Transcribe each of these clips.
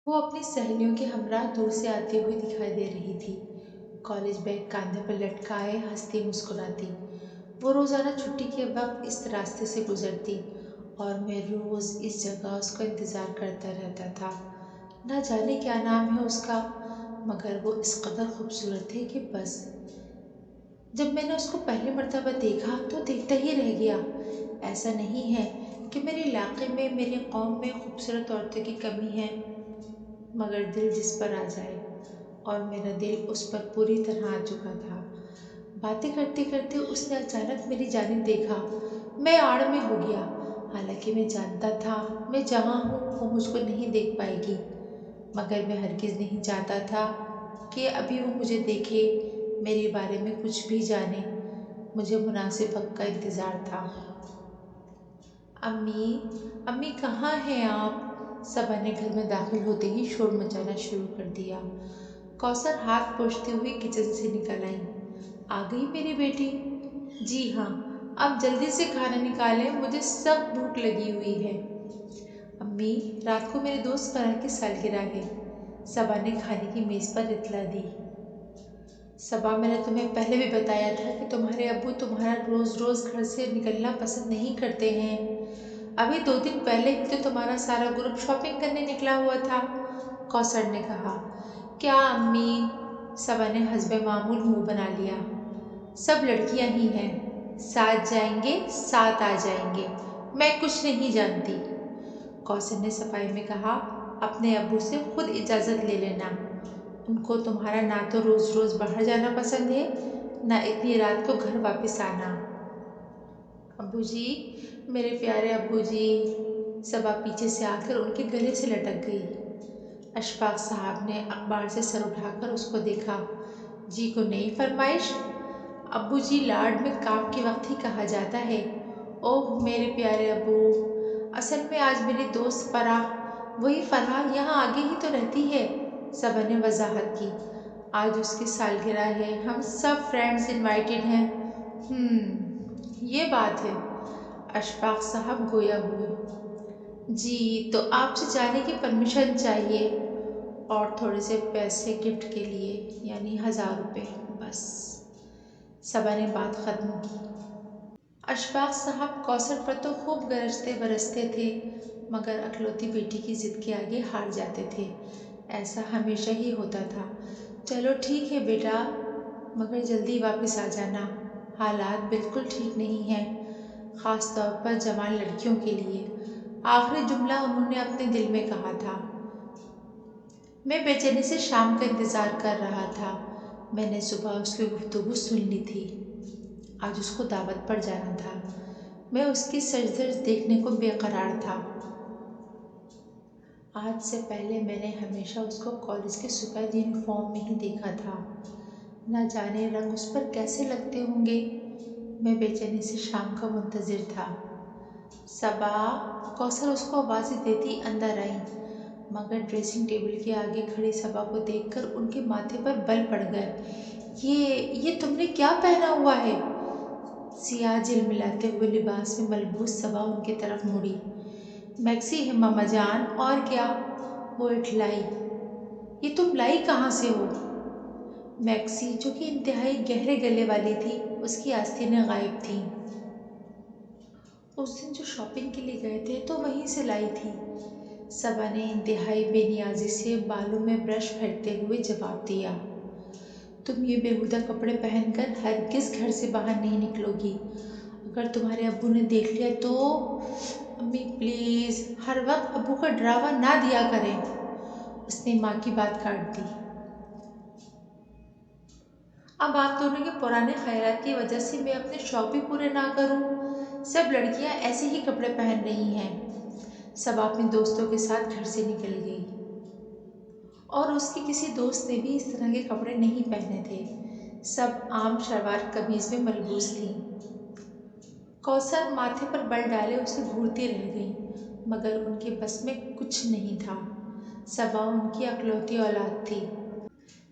وہ اپنی سہیلیوں کے ہمراہ دور سے آتے ہوئے دکھائی دے رہی تھی، کالج بیگ کاندھے پر لٹکائے ہنستی مسکراتی۔ وہ روزانہ چھٹی کے وقت اس راستے سے گزرتی اور میں روز اس جگہ اس کا انتظار کرتا رہتا تھا۔ نہ جانے کیا نام ہے اس کا، مگر وہ اس قدر خوبصورت ہے کہ بس جب میں نے اس کو پہلی مرتبہ دیکھا تو دیکھتا ہی رہ گیا۔ ایسا نہیں ہے کہ میرے علاقے میں، میری قوم میں خوبصورت عورتوں کی کمی ہے، مگر دل جس پر آ جائے، اور میرا دل اس پر پوری طرح آ چکا تھا۔ باتیں کرتے کرتے اس نے اچانک میری جانب دیکھا۔ میں آڑ میں ہو گیا، حالانکہ میں جانتا تھا میں جہاں ہوں وہ مجھ کو نہیں دیکھ پائے گی، مگر میں ہرگز نہیں چاہتا تھا کہ ابھی وہ مجھے دیکھے، میرے بارے میں کچھ بھی جانے۔ مجھے مناسب وقت کا انتظار تھا۔ امی، امی کہاں ہیں آپ؟ صبا نے گھر میں داخل ہوتے ہی شور مچانا شروع کر دیا۔ کوثر ہاتھ پوچھتے ہوئے کچن سے نکل آئی۔ آ گئی میری بیٹی؟ جی ہاں، اب جلدی سے کھانا نکالیں، مجھے سخت بھوک لگی ہوئی ہے۔ امی، رات کو میرے دوست فرح کی سالگرہ ہے، صبا نے کھانے کی میز پر اطلاع دی۔ صبا، میں نے تمہیں پہلے بھی بتایا تھا کہ تمہارے ابو تمہارا روز روز گھر سے نکلنا پسند نہیں کرتے ہیں۔ ابھی 2 دن پہلے ہی تو تمہارا سارا گروپ شاپنگ کرنے نکلا ہوا تھا، کوثر نے کہا۔ کیا امی؟ صبا نے حسب معمول منہ بنا لیا۔ سب لڑکیاں ہی ہیں، ساتھ جائیں گے ساتھ آ جائیں گے، میں کچھ نہیں جانتی، کوثر نے صفائی میں کہا۔ اپنے ابو سے خود اجازت لے لینا، ان کو تمہارا نہ تو روز روز باہر جانا پسند ہے، نہ اتنی رات کو گھر واپس آنا۔ ابو جی، میرے پیارے ابو جی، صبا پیچھے سے آ کر ان کے گلے سے لٹک گئی۔ اشفاق صاحب نے اخبار سے سر اٹھا کر اس کو دیکھا۔ جی کو نئی فرمائش؟ ابو جی، لاڈ میں کاف کے وقت ہی کہا جاتا ہے۔ اوہ میرے پیارے ابو، اصل میں آج میری دوست فرح، وہی فرح یہاں آگے ہی تو رہتی ہے، صبا نے وضاحت کی۔ آج اس کی سالگرہ ہے، ہم سب فرینڈز انوائٹڈ ہیں۔ یہ بات ہے، اشفاق صاحب گویا ہوئے۔ جی، تو آپ سے جانے کی پرمیشن چاہیے، اور تھوڑے سے پیسے گفٹ کے لیے، یعنی 1000 روپے بس، صبا نے بات ختم کی۔ اشفاق صاحب کوثر پر تو خوب گرجتے برستے تھے، مگر اکلوتی بیٹی کی ضد کے آگے ہار جاتے تھے۔ ایسا ہمیشہ ہی ہوتا تھا۔ چلو ٹھیک ہے بیٹا، مگر جلدی واپس آ جانا، حالات بالکل ٹھیک نہیں ہیں، خاص طور پر جوان لڑکیوں کے لیے، آخری جملہ انہوں نے اپنے دل میں کہا تھا۔ میں بے چینی سے شام کا انتظار کر رہا تھا۔ میں نے صبح اس کی گفتگو سن لی تھی، آج اس کو دعوت پر جانا تھا۔ میں اس کی سج دھج دیکھنے کو بے قرار تھا۔ آج سے پہلے میں نے ہمیشہ اس کو کالج کے سفید یونیفارم میں ہی دیکھا تھا، نہ جانے رنگ اس پر کیسے لگتے ہوں گے۔ میں بے چینی سے شام کا منتظر تھا۔ صبا، کوثر اس کو آوازیں دیتی اندر آئی، مگر ڈریسنگ ٹیبل کے آگے کھڑی صبا کو دیکھ کر ان کے ماتھے پر بل پڑ گئے۔ یہ تم نے کیا پہنا ہوا ہے؟ سیاہ جھلملاتے ہوئے لباس میں ملبوس صبا ان کی طرف مڑی۔ میکسی ہے ماما جان، اور کیا؟ وہ اٹھلائی۔ یہ تم لائی کہاں سے ہو؟ میکسی، جو کہ انتہائی گہرے گلے والی تھی، اس کی آستینیں غائب تھیں۔ اس دن جو شاپنگ کے لیے گئے تھے تو وہیں سے لائی تھی، صبا نے انتہائی بے نیازی سے بالوں میں برش پھیرتے ہوئے جواب دیا۔ تم یہ بیہودہ کپڑے پہن کر ہرگز گھر سے باہر نہیں نکلو گی، اگر تمہارے ابو نے دیکھ لیا تو۔ امی پلیز، ہر وقت ابو کا ڈراوا نہ دیا کریں، اس نے ماں کی بات کاٹ دی۔ اب آپ دونوں کے پرانے خیالات کی وجہ سے میں اپنے شوق بھی پورے نہ کروں؟ سب لڑکیاں ایسے ہی کپڑے پہن رہی ہیں۔ صبا اپنے دوستوں کے ساتھ گھر سے نکل گئی، اور اس کی کسی دوست نے بھی اس طرح کے کپڑے نہیں پہنے تھے، سب عام شلوار قمیض میں ملبوس تھیں۔ کوثر ماتھے پر بل ڈالے اسے گھورتی رہ گئی، مگر ان کے بس میں کچھ نہیں تھا۔ صبا ان کی اکلوتی اولاد تھی،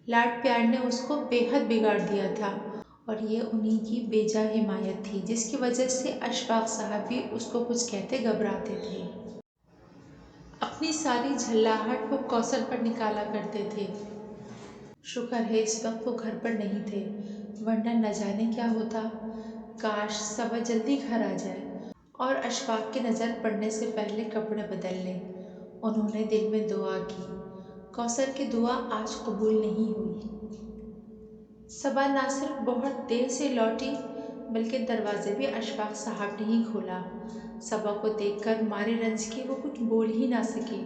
لاڈ پیار نے اس کو بے حد بگاڑ دیا تھا، اور یہ انہی کی بے جا حمایت تھی جس کی وجہ سے اشفاق صاحب بھی اس کو کچھ کہتے گھبراتے تھے۔ اپنی ساری جھلاہٹ وہ کوثر پر نکالا کرتے تھے۔ شکر ہے اس وقت وہ گھر پر نہیں تھے، ورنہ نہ جانے کیا ہوتا۔ کاش صبا جلدی گھر آ جائے اور اشفاق کی نظر پڑنے سے پہلے کپڑے بدل لے۔ انہوں نے دل میں دعا کی، کوثر کی دعا آج قبول نہیں ہوئی۔ صبا نہ صرف بہت دیر سے لوٹی بلکہ دروازے بھی اشفاق صاحب نے ہی کھولا۔ صبا کو دیکھ کر مارے رنج کے وہ کچھ بول ہی نہ سکے۔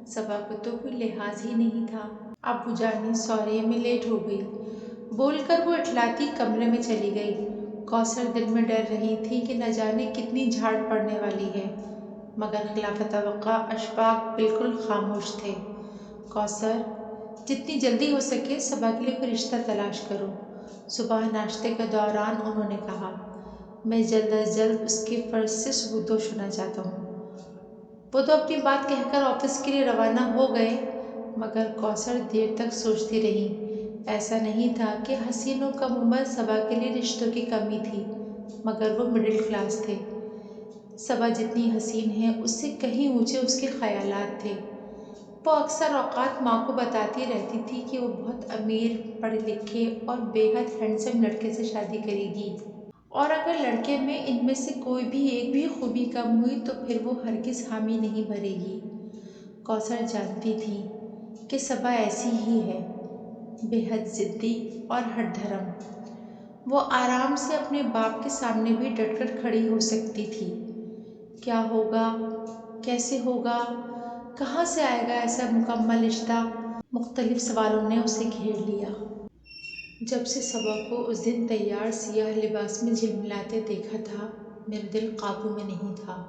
صبا کو تو کوئی لحاظ ہی نہیں تھا۔ ابو جانی سوری میں لیٹ ہو گئی، بول کر وہ اٹھلاتی کمرے میں چلی گئی۔ کوثر دل میں ڈر رہی تھی کہ نہ جانے کتنی جھاڑ پڑنے والی ہے، مگر خلاف توقع اشفاق بالکل خاموش تھے۔ کوثر، جتنی جلدی ہو سکے صبا کے لیے کوئی رشتہ تلاش کرو۔ صبح ناشتے کے دوران انہوں نے کہا، میں جلد از جلد اس کے فرض سے ثبوت ہونا چاہتا ہوں۔ وہ تو اپنی بات کہہ کر آفس کے لیے روانہ ہو گئے، مگر کوثر دیر تک سوچتی رہی۔ ایسا نہیں تھا کہ حسین و کم عمر صبا کے لیے رشتوں کی کمی تھی، مگر وہ مڈل کلاس تھے۔ صبا جتنی حسین ہے اس سے کہیں اونچے اس کے خیالات تھے۔ وہ اکثر اوقات ماں کو بتاتی رہتی تھی کہ وہ بہت امیر، پڑھے لکھے اور بے حد ہینڈسم لڑکے سے شادی کرے گی، اور اگر لڑکے میں ان میں سے کوئی بھی ایک بھی خوبی کم ہوئی تو پھر وہ ہرگز حامی نہیں بھرے گی۔ کوثر جانتی تھی کہ صبا ایسی ہی ہے، بے حد ضدی اور ہٹ دھرم۔ وہ آرام سے اپنے باپ کے سامنے بھی ڈٹ کر کھڑی ہو سکتی تھی۔ کیا ہوگا، کیسے ہوگا، کہاں سے آئے گا ایسا مکمل رشتہ، مختلف سوالوں نے اسے گھیر لیا۔ جب سے صبا کو اس دن تیار سیاہ لباس میں جھلملاتے دیکھا تھا، میرا دل قابو میں نہیں تھا۔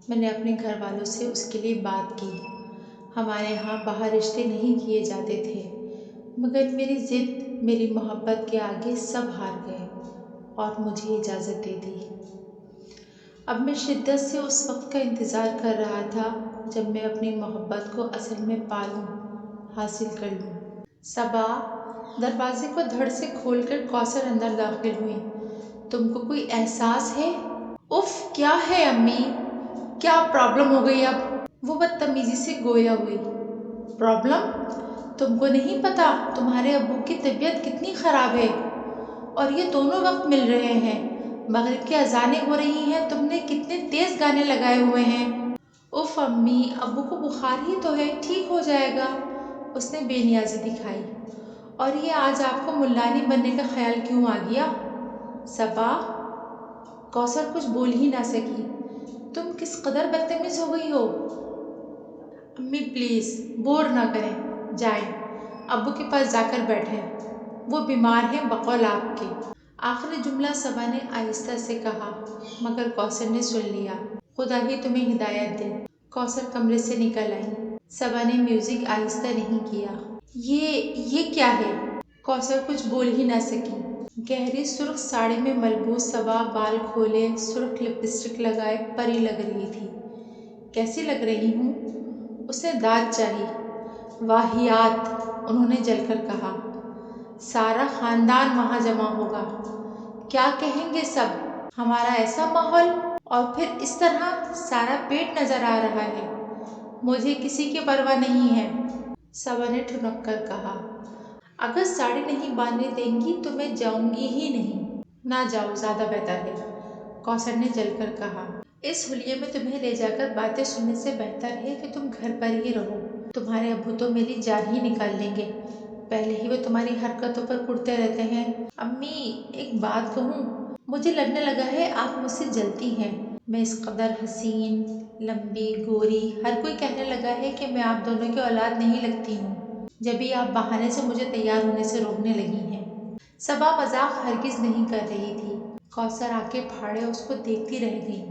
میں نے اپنے گھر والوں سے اس کے لیے بات کی۔ ہمارے ہاں باہر رشتے نہیں کیے جاتے تھے، مگر میری ضد، میری محبت کے آگے سب ہار گئے اور مجھے اجازت دے دی۔ اب میں شدت سے اس وقت کا انتظار کر رہا تھا جب میں اپنی محبت کو اصل میں پالوں، حاصل کر لوں۔ صبا، دروازے کو دھڑ سے کھول کر کوثر اندر داخل ہوئی۔ تم کو کوئی احساس ہے؟ اف، کیا ہے امی؟ کیا پرابلم ہو گئی اب؟ وہ بدتمیزی سے گویا ہوئی۔ پرابلم؟ تم کو نہیں پتا تمہارے ابو کی طبیعت کتنی خراب ہے، اور یہ دونوں وقت مل رہے ہیں۔ مغرب کی اذانیں ہو رہی ہیں، تم نے کتنے تیز گانے لگائے ہوئے ہیں۔ اف امی، ابو کو بخار ہی تو ہے، ٹھیک ہو جائے گا۔ اس نے بے نیازی دکھائی۔ اور یہ آج آپ کو ملانی بننے کا خیال کیوں آ گیا؟ صبا، کوثر کچھ بول ہی نہ سکی۔ تم کس قدر بدتمیز ہو گئی ہو؟ امی پلیز بور نہ کریں، جائیں ابو کے پاس جا کر بیٹھیں، وہ بیمار ہیں بقول آپ کے۔ آخری جملہ صبا نے آہستہ سے کہا، مگر کوثر نے سن لیا۔ خدا ہی تمہیں ہدایت دے۔ کوثر کمرے سے نکل آئی۔ صبا نے میوزک آہستہ نہیں کیا۔ یہ کیا ہے؟ کوثر کچھ بول ہی نہ سکی۔ گہری سرخ ساڑی میں ملبوس صبا بال کھولے، سرخ لپسٹک لگائے پری لگ رہی تھی۔ کیسی لگ رہی ہوں؟ اس نے داد چاہی۔ واہیات، انہوں نے جل کر کہا۔ سارا خاندان وہاں جمع ہوگا، کیا کہیں گے سب؟ ہمارا ایسا ماحول، اور پھر اس طرح سارا پیٹ نظر آ رہا ہے۔ مجھے کسی کی پرواہ نہیں ہے، صبا نے ٹھنک کر کہا۔ اگر ساڑی نہیں باندھنے دیں گی تو میں جاؤں گی ہی نہیں۔ نہ جاؤ، زیادہ بہتر ہے، کوثر نے جل کر کہا۔ اس حلیے میں تمہیں لے جا کر باتیں سننے سے بہتر ہے کہ تم گھر پر ہی رہو۔ تمہارے ابو تو میری جان ہی نکال لیں گے، پہلے ہی وہ تمہاری حرکتوں پر کڑتے رہتے ہیں۔ امی، ایک بات کہوں؟ مجھے لگنے لگا ہے آپ مجھ سے جلتی ہیں۔ میں اس قدر حسین، لمبی، گوری، ہر کوئی کہنے لگا ہے کہ میں آپ دونوں کی اولاد نہیں لگتی ہوں، جبھی آپ بہانے سے مجھے تیار ہونے سے روکنے لگی ہیں۔ صبا مذاق ہرگز نہیں کر رہی تھی۔ کوثر آنکھیں پھاڑے اس کو دیکھتی رہ گئی۔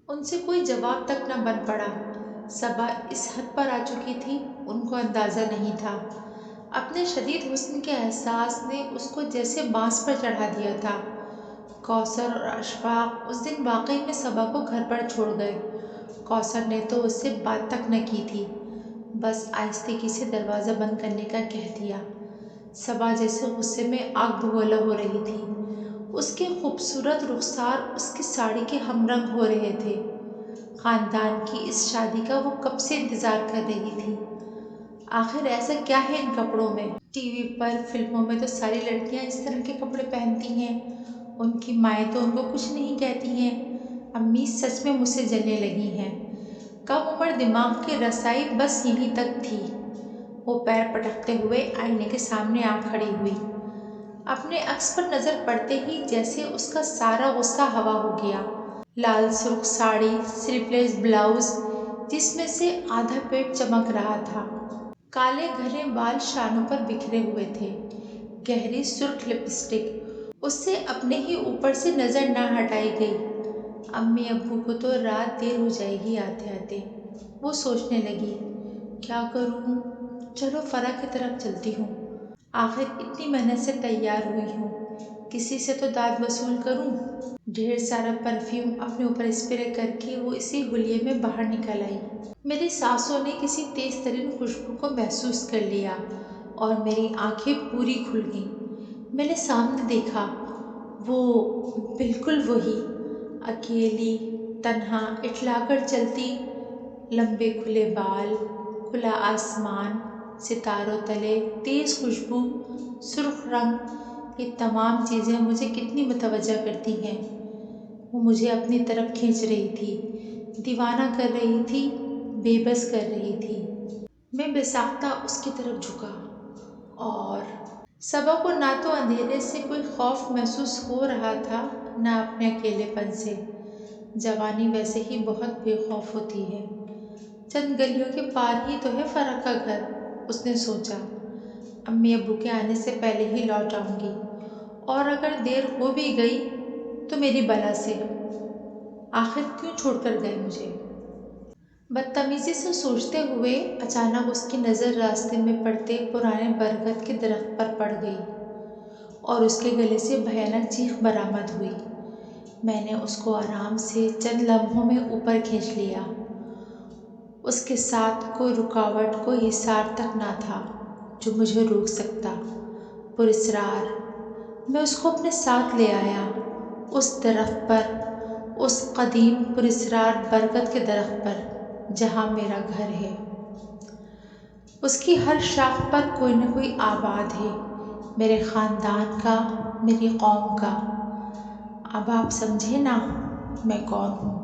ان سے کوئی جواب تک نہ بن پڑا۔ صبا اس حد پر آ چکی تھی، ان کو اندازہ نہیں تھا۔ اپنے شدید حسن کے احساس نے اس کو جیسے بانس پر چڑھا دیا تھا۔ کوثر اور اشفاق اس دن واقعی میں صبا کو گھر پر چھوڑ گئے۔ کوثر نے تو اس سے بات تک نہ کی تھی، بس آہستگی سے دروازہ بند کرنے کا کہہ دیا۔ صبا جیسے غصے میں آگ بگولا ہو رہی تھی۔ اس کے خوبصورت رخسار اس کی ساڑی کے ہم رنگ ہو رہے تھے۔ خاندان کی اس شادی کا وہ کب سے انتظار کر رہی تھی۔ آخر ایسا کیا ہے ان کپڑوں میں؟ ٹی وی پر فلموں میں تو ساری لڑکیاں اس طرح کے کپڑے پہنتی ہیں، ان کی مائیں تو ان کو کچھ نہیں کہتی ہیں۔ امی سچ میں مجھ سے جلنے لگی ہیں۔ کم عمر دماغ کی رسائی بس یہیں تک تھی۔ وہ پیر پٹکتے ہوئے آئینے کے سامنے آ کھڑی ہوئی۔ اپنے عکس پر نظر پڑتے ہی جیسے اس کا سارا غصہ ہوا ہو گیا۔ لال سرخ ساڑی، سلیو لیس بلاؤز جس میں سے آدھا پیٹ چمک رہا تھا، کالے گھنے بال شانوں پر بکھرے ہوئے تھے، گہری سرخ لپسٹک، اس سے اپنے ہی اوپر سے نظر نہ ہٹائی گئی۔ امی ابو کو تو رات دیر ہو جائے گی آتے آتے۔ وہ سوچنے لگی، کیا کروں؟ چلو فرح کی طرف چلتی ہوں، آخر اتنی محنت سے تیار ہوئی ہوں، کسی سے تو داد وصول کروں۔ ڈھیر سارا پرفیوم اپنے اوپر اسپرے کر کے وہ اسی حلیے میں باہر نکل آئی۔ میری سانسوں نے کسی تیز ترین خوشبو کو محسوس کر لیا اور میری آنکھیں پوری کھل گئیں۔ میں نے سامنے دیکھا، وہ بالکل وہی، اکیلی، تنہا، اٹھلا کر چلتی، لمبے کھلے بال، کھلا آسمان، ستاروں تلے تیز خوشبو، سرخ رنگ، یہ تمام چیزیں مجھے کتنی متوجہ کرتی ہیں۔ وہ مجھے اپنی طرف کھینچ رہی تھی، دیوانہ کر رہی تھی، بے بس کر رہی تھی۔ میں بے ساختہ اس کی طرف جھکا اور صبا کو نہ تو اندھیرے سے کوئی خوف محسوس ہو رہا تھا، نہ اپنے اکیلے پن سے۔ جوانی ویسے ہی بہت بے خوف ہوتی ہے۔ چند گلیوں کے پار ہی تو ہے فرح کا گھر، اس نے سوچا۔ امی ابو کے آنے سے پہلے ہی لوٹ آؤں گی، اور اگر دیر ہو بھی گئی تو میری بلا سے، آخر کیوں چھوڑ کر گئے مجھے؟ بدتمیزی سے سوچتے ہوئے اچانک اس کی نظر راستے میں پڑتے پرانے برگد کے درخت پر پڑ گئی اور اس کے گلے سے بھیانک چیخ برآمد ہوئی۔ میں نے اس کو آرام سے چند لمحوں میں اوپر کھینچ لیا۔ اس کے ساتھ کوئی رکاوٹ، کوئی حصار تک نہ تھا جو مجھے روک سکتا۔ پراسرار میں اس کو اپنے ساتھ لے آیا، اس درخت پر، اس قدیم پراسرار برگد کے درخت پر جہاں میرا گھر ہے۔ اس کی ہر شاخ پر کوئی نہ کوئی آباد ہے، میرے خاندان کا، میری قوم کا۔ اب آپ سمجھے نا میں کون ہوں؟